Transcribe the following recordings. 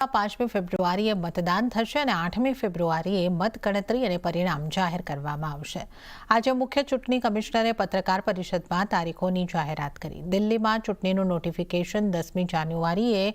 5મી ફેબ્રુઆરીએ મતદાન થશે અને 8મી ફેબ્રુઆરીએ મતગણતરી અને પરિણામ જાહેર કરવામાં આવશે। આજે મુખ્ય ચૂંટણી કમિશનરે પત્રકાર પરિષદમાં તારીખોની જાહેરાત કરી। દિલ્હીમાં ચૂંટણીનું નોટિફિકેશન 10મી જાન્યુઆરીએ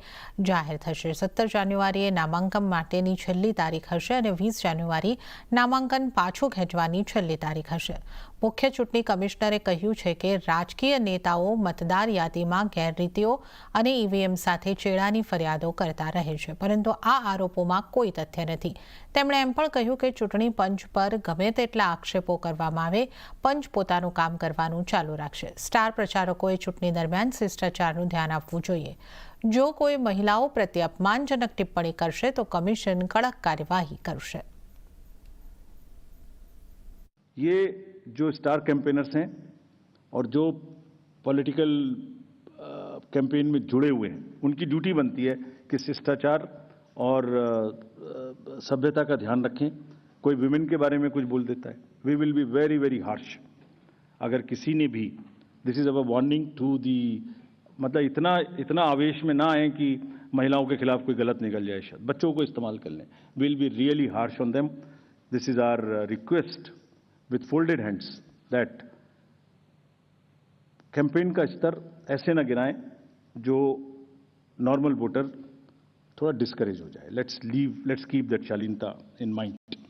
જાહેર થશે। 17 જાન્યુઆરીએ નામાંકન માટેની છેલ્લી તારીખ હશે અને 20 જાન્યુઆરી નામાંકન પાછું ખેંચવાની છેલ્લી તારીખ હશે। મુખ્ય ચૂંટણી કમિશનરે કહ્યું છે કે રાજકીય નેતાઓ મતદાર યાદીમાં ગેરરીતિઓ અને ઈવીએમ સાથે ચેડાની ફરિયાદો કરતા રહે છે, પરંતુ આ આરોપોમાં કોઈ તથ્ય નથી। તેમણે એમ પણ કહ્યું કે ચૂંટણી પંચ પર ગમે તેટલા આક્ષેપો કરવામાં આવે, પંચ પોતાનું કામ કરવાનું ચાલુ રાખશે। સ્ટાર પ્રચારકોએ ચૂંટણી દરમિયાન શિષ્ટાચારનું ધ્યાન આપવું જોઈએ। જો કોઈ મહિલાઓ પ્રત્યે અપમાનજનક ટિપ્પણી કરશે તો કમિશન કડક કાર્યવાહી કરશે। ये जो स्टार कैंपेनर्स हैं और जो पॉलिटिकल कैंपेन में जुड़े हुए हैं, उनकी ड्यूटी बनती है कि शिष्टाचार और सभ्यता का ध्यान रखें। कोई विमेन के बारे में कुछ बोल देता है, we will be very very harsh. अगर किसी ने भी, this is our warning to दी, मतलब इतना आवेश में ना आए कि महिलाओं के खिलाफ कोई गलत निकल जाए, शायद बच्चों को इस्तेमाल कर लें। Will be really harsh on them. This is our request with folded hands that campaign का स्तर ऐसे न गिराएं जो नॉर्मल वोटर थोड़ा डिस्करेज हो जाए। लेट्स कीप दैट शालीनता इन माइंड।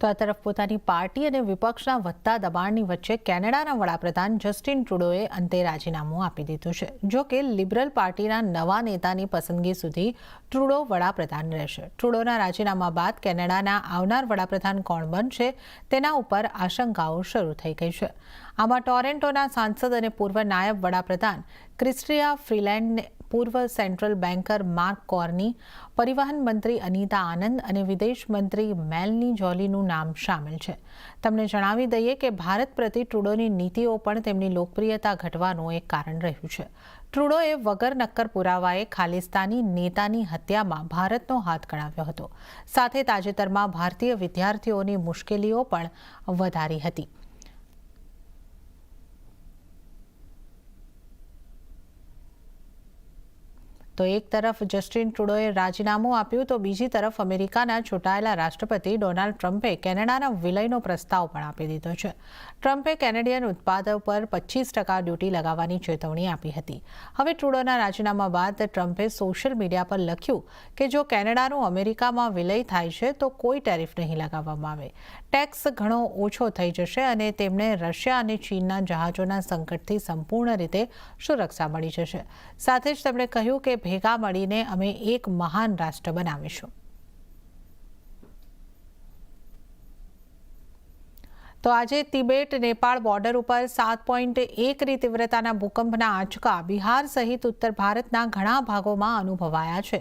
तो आ तरफ પોતાની પાર્ટી અને વિપક્ષના વધતા દબાણની વચ્ચે કેનેડાના વડાપ્રધાન જસ્ટિન ટ્રુડોએ અંતે રાજીનામું આપી દીધું છે। જો કે લિબરલ પાર્ટીના નવા નેતાની પસંદગી સુધી ટ્રુડો વડાપ્રધાન રહેશે। ટ્રુડોના રાજીનામા બાદ કેનેડાના આવનાર વડાપ્રધાન કોણ બનશે તેના ઉપર આશંકાઓ શરૂ થઈ ગઈ છે। આમાં ટોરેન્ટોના સાંસદ અને પૂર્વ નાયબ વડાપ્રધાન ક્રિસ્ટિયા ફ્રીલેન્ડ, પૂર્વ સેન્ટ્રલ બેન્કર માર્ક કોર્ની, પરિવહન મંત્રી અનિતા આનંદ અને વિદેશ મંત્રી મેલની જોલીનું નામ સામેલ છે। તમને જણાવી દઈએ કે ભારત પ્રતિ ટ્રુડોની નીતિઓ પણ તેમની લોકપ્રિયતા ઘટવાનું એક કારણ રહ્યું છે। ટ્રુડોએ વગર નક્કર પુરાવાએ ખાલિસ્તાની નેતાની હત્યામાં ભારતનો હાથ ગણાવ્યો હતો, સાથે તાજેતરમાં ભારતીય વિદ્યાર્થીઓની મુશ્કેલીઓ પણ વધારી હતી। તો એક તરફ જસ્ટિન ટ્રુડોએ રાજીનામું આપ્યું તો બીજી તરફ અમેરિકાના ચૂંટાયેલા રાષ્ટ્રપતિ ડોનાલ્ડ ટ્રમ્પે કેનેડાના વિલયનો પ્રસ્તાવ પણ આપી દીધો છે। ટ્રમ્પે કેનેડિયન ઉત્પાદકો પર 25% ડ્યુટી લગાવવાની ચેતવણી આપી હતી। હવે ટ્રુડોના રાજીનામા બાદ ટ્રમ્પે સોશિયલ મીડિયા પર લખ્યું કે જો કેનેડાનું અમેરિકામાં વિલય થાય છે તો કોઈ ટેરિફ નહીં લગાવવામાં આવે, ટેક્સ ઘણો ઓછો થઈ જશે અને તેમને રશિયા અને ચીનના જહાજોના સંકટથી સંપૂર્ણ રીતે સુરક્ષા મળી જશે। સાથે જ તેમણે કહ્યું કે ભેગા મળીને અમે એક મહાન રાષ્ટ્ર બનાવીશું। તો આજે તિબેટ નેપાળ બોર્ડર ઉપર 7.1ની તીવ્રતાના ભૂકંપના આંચકા બિહાર સહિત ઉત્તર ભારતના ઘણા ભાગોમાં અનુભવાયા છે।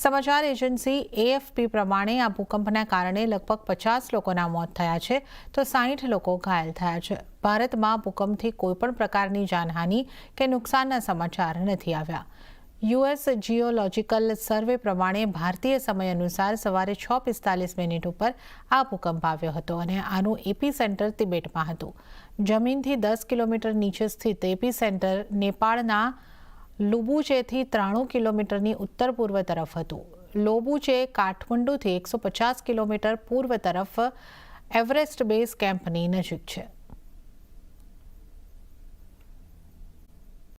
સમાચાર એજન્સી AFP પ્રમાણે આ ભૂકંપના કારણે લગભગ 50 લોકોના મોત થયા છે તો 60 લોકો ઘાયલ થયા છે। ભારતમાં ભૂકંપથી કોઈપણ પ્રકારની જાનહાનિ કે નુકસાનના સમાચાર નથી આવ્યા। US જીઓલોજિકલ સર્વે પ્રમાણે ભારતીય સમય અનુસાર સવારે 6:45 ઉપર આ ભૂકંપ આવ્યો હતો અને આનું એપી સેન્ટર તિબેટમાં હતું। જમીનથી 10 કિલોમીટર નીચે સ્થિત એપી સેન્ટર નેપાળના લુબુચેથી 93 કિલોમીટરની ઉત્તર પૂર્વ તરફ હતું। લોબુચે કાઠમંડુથી 150 કિલોમીટર પૂર્વ તરફ એવરેસ્ટ બેઝ કેમ્પની નજીક છે।